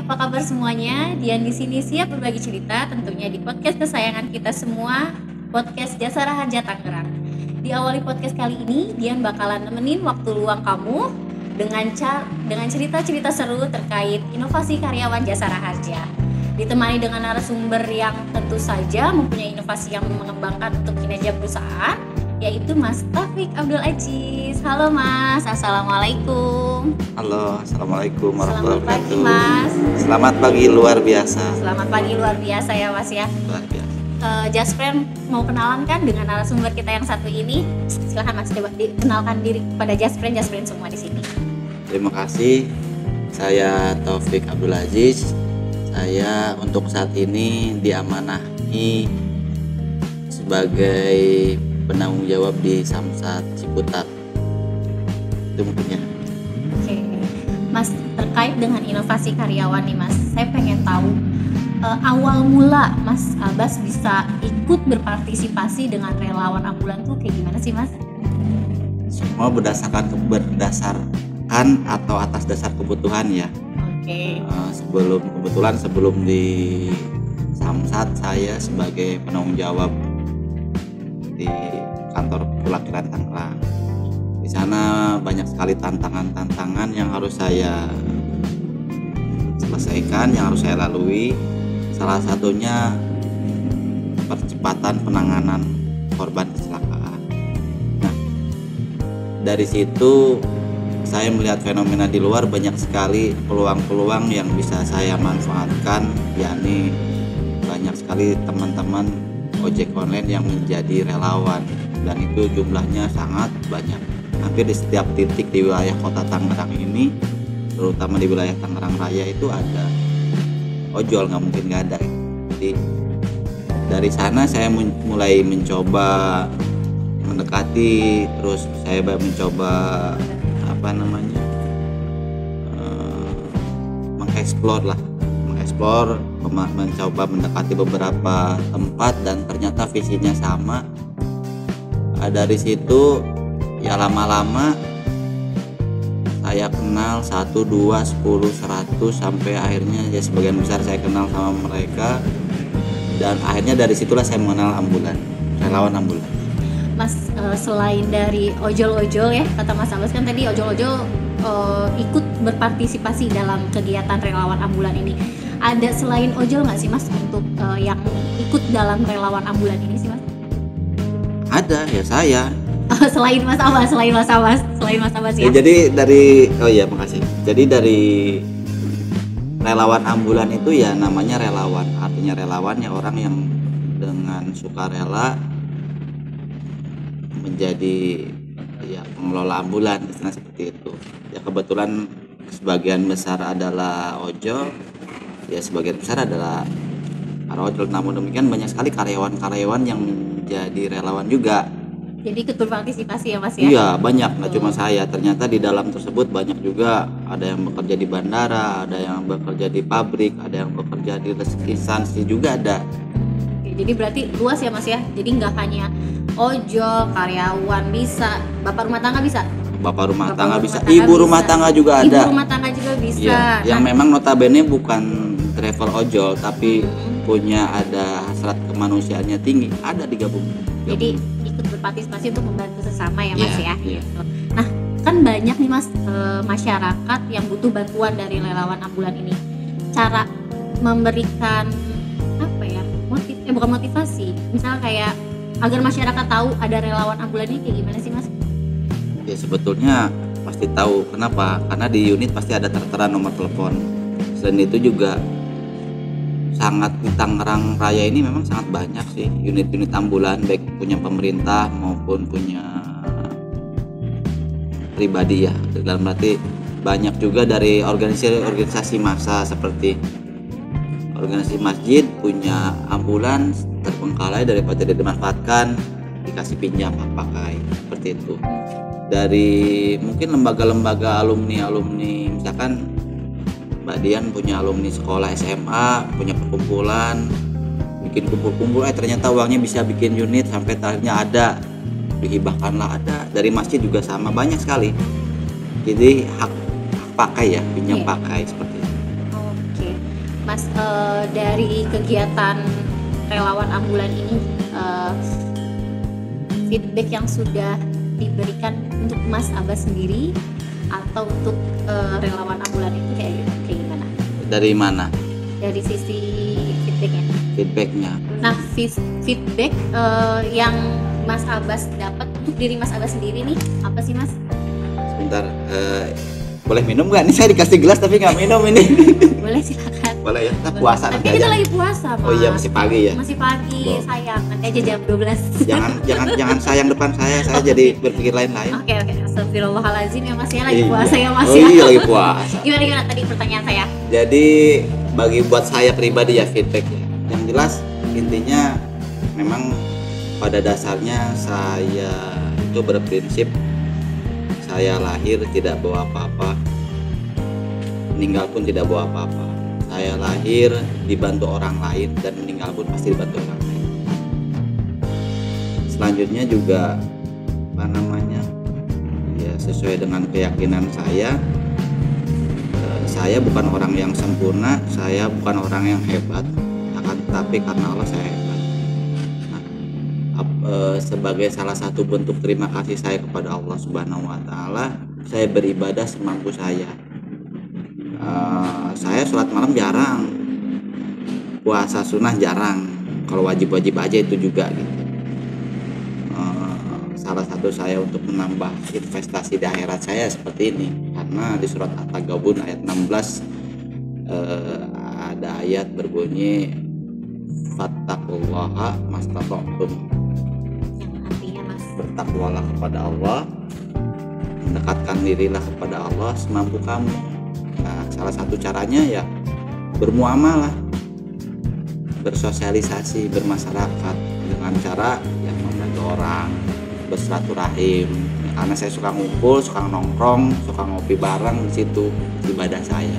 apa kabar semuanya? Dian di sini siap berbagi cerita tentunya di podcast kesayangan kita semua, podcast Jasa Raharja Tangerang. Di awali podcast kali ini, Dian bakalan nemenin waktu luang kamu dengan cerita-cerita seru terkait inovasi karyawan Jasa Raharja. Ditemani dengan narasumber yang tentu saja mempunyai inovasi yang mengembangkan untuk kinerja perusahaan, yaitu Mas Taufik Abdul Aziz. Halo Mas, Assalamualaikum. Halo, Assalamualaikum warahmatullahi Selamat pagi wabarakatuh. Mas. Selamat pagi luar biasa. Selamat pagi luar biasa ya Mas ya. Luar biasa. Jaspren mau kenalan kan dengan narasumber kita yang satu ini? Silahkan Mas, coba dikenalkan diri kepada Jaspren semua di sini. Terima kasih. Saya Taufik Abdul Aziz. Saya untuk saat ini diamanahi sebagai penanggung jawab di Samsat Ciputat. Itu mungkin ya. Oke, Mas, terkait dengan inovasi karyawan nih Mas, saya pengen tahu awal mula Mas Abbas bisa ikut berpartisipasi dengan relawan ambulan tuh kayak gimana sih Mas? Semua berdasarkan atau atas dasar kebutuhan ya. Oke. Sebelum di Samsat saya sebagai penanggung jawab di kantor perwakilan Tangerang. Di sana banyak sekali tantangan yang harus saya selesaikan, yang harus saya lalui. Salah satunya percepatan penanganan korban kecelakaan. Nah, dari situ saya melihat fenomena di luar banyak sekali peluang-peluang yang bisa saya manfaatkan, yakni banyak sekali teman-teman ojek online yang menjadi relawan, dan itu jumlahnya sangat banyak. Hampir di setiap titik di wilayah kota Tangerang ini, terutama di wilayah Tangerang Raya itu ada ojol, nggak mungkin nggak ada. Jadi dari sana saya mulai mencoba mendekati, terus saya mencoba mengeksplor, mencoba mendekati beberapa tempat, dan ternyata visinya sama. Dari situ ya lama-lama saya kenal 1, 2, 10, 100 sampai akhirnya ya sebagian besar saya kenal sama mereka, dan akhirnya dari situlah saya mengenal ambulan, relawan ambulan. Mas, selain dari ojol-ojol ya, kata Mas Abbas kan tadi ojol-ojol ikut berpartisipasi dalam kegiatan relawan ambulan ini. Ada selain ojol nggak sih Mas untuk yang ikut dalam relawan ambulan ini sih Mas? Ada ya saya. Selain Mas Abbas ya. Jadi makasih. Jadi dari relawan ambulan itu ya namanya relawan. Artinya relawan ya orang yang dengan sukarela menjadi ya pengelola ambulan, istilah seperti itu. Ya kebetulan sebagian besar adalah ojol, ya sebagian besar adalah para ojol. Namun demikian banyak sekali karyawan-karyawan yang menjadi relawan juga. Jadi ikut berpartisipasi ya Mas ya? Iya banyak, nggak cuma saya. Ternyata di dalam tersebut banyak juga, ada yang bekerja di bandara, ada yang bekerja di pabrik, ada yang bekerja di instansi juga ada. Oke, jadi berarti luas ya Mas ya? Jadi nggak hanya ojol, karyawan bisa, bapak rumah tangga bisa? Bapak rumah tangga bisa, ibu rumah tangga juga ada. Ibu rumah tangga juga bisa. Ya, yang memang notabene bukan travel ojol, tapi punya ada hasrat kemanusiaannya tinggi, ada digabung. Jadi ikut berpartisipasi untuk membantu sesama ya Mas ya. Iya. Gitu. Nah, kan banyak nih Mas masyarakat yang butuh bantuan dari relawan ambulan ini. Cara memberikan bukan motivasi, misalnya kayak agar masyarakat tahu ada relawan ambulan ini kayak gimana sih Mas? Ya sebetulnya pasti tahu. Kenapa? Karena di unit pasti ada tertera nomor telepon. Selain itu juga sangat di Tangerang Raya ini memang sangat banyak sih unit-unit ambulan, baik punya pemerintah maupun punya pribadi ya. Dalam berarti banyak juga dari organisasi massa seperti organisasi masjid punya ambulans, terbengkalai daripada dimanfaatkan dikasih pinjam pakai, seperti itu. Dari mungkin lembaga-lembaga alumni misalkan Mbak Dian punya alumni sekolah SMA, punya perkumpulan, bikin kumpul-kumpul, ternyata uangnya bisa bikin unit sampai akhirnya ada, dihibahkanlah ada. Dari masjid juga sama, banyak sekali. Jadi hak pakai ya, pinjam pakai seperti itu. Oke. Mas, dari kegiatan relawan ambulan ini, feedback yang sudah diberikan untuk Mas Abbas sendiri atau untuk relawan ambulan itu kayak gimana? Dari mana Dari sisi feedbacknya. feedbacknya? Nah, feedback yang Mas Abbas dapat untuk diri Mas Abbas sendiri nih apa sih, Mas? Sebentar, boleh minum nggak? Ini saya dikasih gelas tapi nggak minum ini. Boleh, silakan. Boleh ya, kita puasa nanti Kita aja. lagi puasa, Mas. Oh iya, masih pagi ya. Masih pagi, Boleh. sayang. Nanti aja jam 12. Jangan sayang depan saya Oh, jadi oke. berpikir lain-lain. Oke, Astagfirullahaladzim ya, Mas ya, lagi Iya. puasa ya, Mas Oh ya. iya, lagi puasa. Gimana tadi pertanyaan saya? Jadi buat saya pribadi ya feedback ya. Yang jelas intinya memang pada dasarnya saya itu berprinsip saya lahir tidak bawa apa-apa, meninggal pun tidak bawa apa-apa. Saya lahir dibantu orang lain dan meninggal pun pasti dibantu orang lain. Selanjutnya juga apa namanya ya sesuai dengan keyakinan saya bukan orang yang sempurna, saya bukan orang yang hebat, akan tetapi karena Allah saya hebat. Nah, sebagai salah satu bentuk terima kasih saya kepada Allah Subhanahu Wa Taala, saya beribadah semampu saya. Saya sholat malam jarang, puasa sunnah jarang, kalau wajib-wajib aja itu juga gitu. Salah satu saya untuk menambah investasi di akhirat saya seperti ini, karena di surat At-Taghabun ayat 16 ada ayat berbunyi fattaqullaha mastata'tum, Yang artinya, Mas, bertakwalah kepada Allah, mendekatkan dirilah kepada Allah semampu kamu. Nah, salah satu caranya ya bermuamalah, bersosialisasi, bermasyarakat dengan cara yang membantu orang, bersilaturahim. Karena saya suka ngumpul, suka nongkrong, suka ngopi bareng, di situ ibadah saya.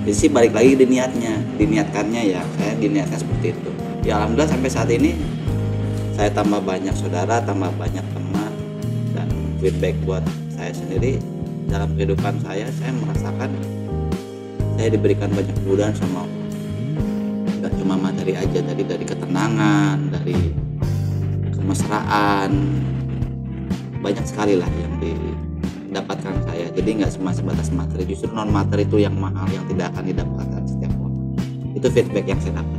Jadi sih balik lagi diniatkannya ya, saya diniatkan seperti itu. Ya alhamdulillah sampai saat ini saya tambah banyak saudara, tambah banyak teman, dan feedback buat saya sendiri dalam kehidupan saya merasakan saya diberikan banyak kemudahan sama Allah. Gak cuma materi aja, dari ketenangan, dari kemesraan, banyak sekali lah yang didapatkan saya. Jadi nggak cuma sebatas materi, justru non materi itu yang mahal, yang tidak akan didapatkan setiap orang. Itu feedback yang saya dapat.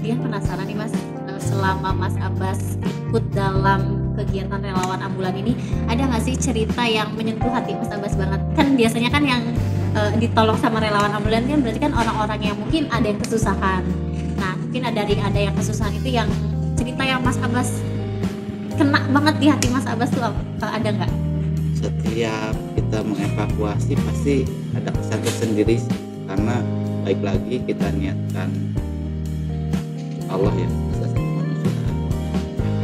Dian penasaran nih, Mas, selama Mas Abbas ikut dalam kegiatan relawan ambulan ini, ada nggak sih cerita yang menyentuh hati Mas Abbas banget? Kan biasanya kan yang ditolong sama relawan ambulan kan berarti kan orang-orang yang mungkin ada yang kesusahan. Nah, mungkin ada yang kesusahan itu yang cerita yang Mas Abbas kena banget di hati Mas Abbas tuh ada nggak? Setiap kita mengevakuasi pasti ada kesan tersendiri sih. Karena baik lagi kita niatkan Allah ya, asas kemanusiaan.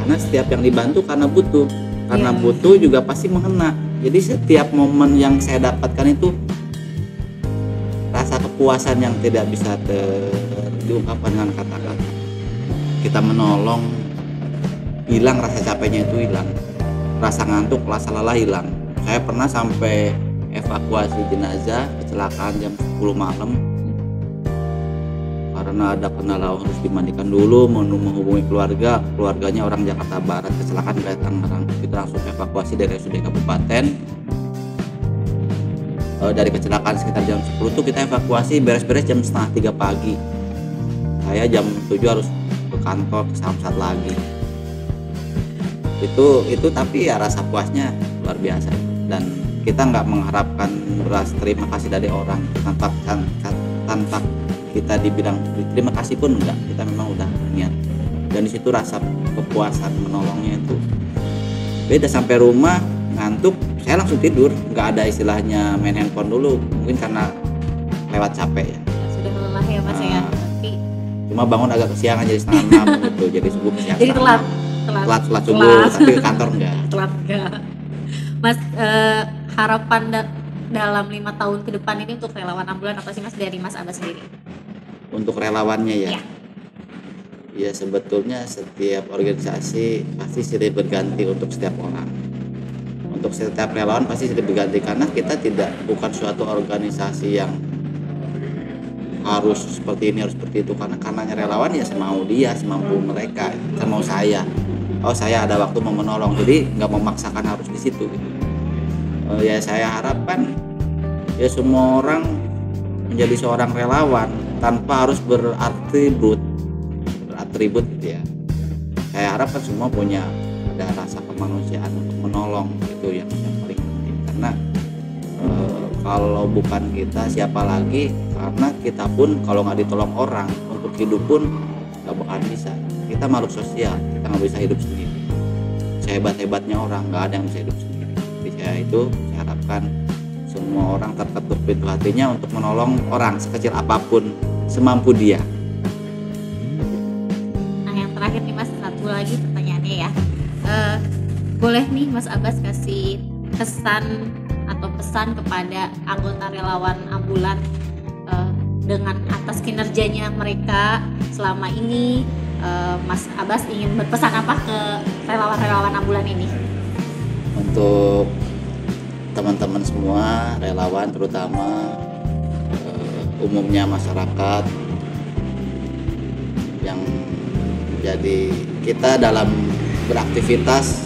Karena setiap yang dibantu karena Iya. butuh juga pasti mengena. Jadi setiap momen yang saya dapatkan itu rasa kepuasan yang tidak bisa diungkapkan dengan kata-kata. Kita menolong, hilang rasa capeknya, itu hilang, rasa ngantuk, rasa lelah hilang. Saya pernah sampai evakuasi jenazah kecelakaan jam 10 malam karena ada kendala harus dimandikan dulu, menghubungi keluarganya orang Jakarta Barat, kecelakaan dari Tangerang. Kita langsung evakuasi dari RSUD kabupaten. Dari kecelakaan sekitar jam 10 tuh kita evakuasi beres-beres jam 2:30 pagi. Saya jam 7 harus ke kantor, ke Samsat lagi. Itu tapi ya rasa puasnya luar biasa, dan kita nggak mengharapkan beras terima kasih dari orang tanpa kita dibilang terima kasih pun enggak, kita memang udah niat, dan di situ rasa kepuasan menolongnya itu beda. Sampai rumah ngantuk, saya langsung tidur, nggak ada istilahnya main handphone dulu, mungkin karena lewat capek ya. Sudah lelah ya, Mas ya. Tapi Cuma bangun agak kesiangan jadi 5:30 gitu, jadi subuh kesiangan. jadi telat Telat subuh, tapi ke kantor enggak. telat enggak. Mas, harapan dalam 5 tahun ke depan ini untuk relawan ambulan apa sih, Mas, dari Mas Abbas sendiri? Untuk relawannya ya. Iya. Ya sebetulnya setiap organisasi pasti silih berganti untuk setiap orang. Untuk setiap relawan pasti silih berganti, karena kita bukan suatu organisasi yang harus seperti ini harus seperti itu, karena relawan ya semau dia, semampu mereka, semau saya. Oh saya ada waktu mau menolong, jadi nggak memaksakan harus di situ gitu. Ya saya harapkan ya semua orang menjadi seorang relawan tanpa harus beratribut gitu ya. Saya harapkan semua punya ada rasa kemanusiaan untuk menolong, itu yang paling penting, karena kalau bukan kita siapa lagi, karena kita pun kalau nggak ditolong orang untuk hidup pun nggak bakalan bisa. Kita makhluk sosial, kita nggak bisa hidup sendiri. Sehebat-hebatnya orang nggak ada yang bisa hidup sendiri. Jadi saya harapkan semua orang terketuk pintu hatinya untuk menolong orang sekecil apapun, semampu dia. Nah yang terakhir nih Mas, satu lagi pertanyaannya ya. Boleh nih Mas Abbas kasih kesan atau pesan kepada anggota relawan ambulan dengan atas kinerjanya mereka selama ini. Mas Abbas ingin berpesan apa ke relawan-relawan ambulan ini? Untuk teman-teman semua relawan, terutama umumnya masyarakat yang jadi kita dalam beraktivitas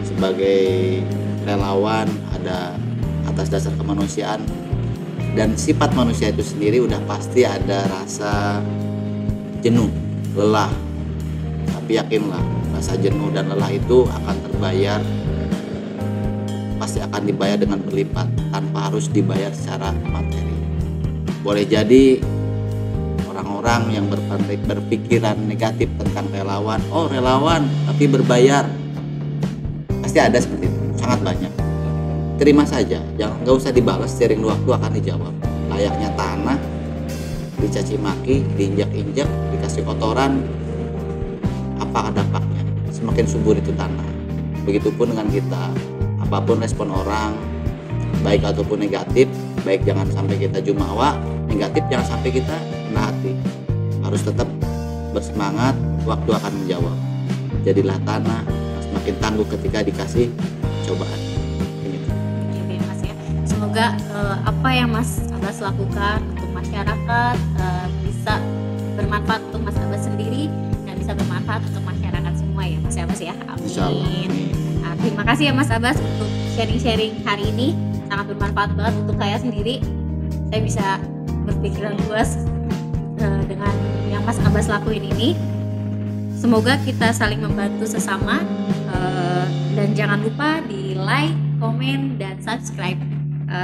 sebagai relawan ada atas dasar kemanusiaan, dan sifat manusia itu sendiri udah pasti ada rasa jenuh, lelah. Tapi yakinlah, rasa jenuh dan lelah itu akan terbayar, pasti akan dibayar dengan berlipat tanpa harus dibayar secara materi. Boleh jadi orang-orang yang berpikiran negatif tentang relawan, oh relawan tapi berbayar, pasti ada seperti itu, sangat banyak. Terima saja, jangan, nggak usah dibalas, seiring waktu akan dijawab. Layaknya tanah, dicaci maki, diinjak-injak, dikasih kotoran, apa dampaknya? Semakin subur itu tanah. Begitupun dengan kita, apapun respon orang, baik ataupun negatif, baik jangan sampai kita jumawa, negatif jangan sampai kita kena hati. Harus tetap bersemangat, waktu akan menjawab. Jadilah tanah, semakin tangguh ketika dikasih cobaan. Oke Mas ya, semoga apa yang Mas Abbas lakukan untuk masyarakat bisa bermanfaat untuk Mas Abbas sendiri dan bisa bermanfaat untuk masyarakat semua ya Mas Abbas ya. Amin. Nah, terima kasih ya Mas Abbas untuk sharing-sharing hari ini, sangat bermanfaat banget untuk saya sendiri. Saya bisa berpikiran luas dengan yang Mas Abbas lakuin ini. Semoga kita saling membantu sesama, dan jangan lupa di like, komen, dan subscribe.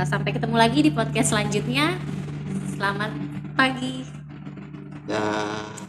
Sampai ketemu lagi di podcast selanjutnya. Selamat pagi. Dah.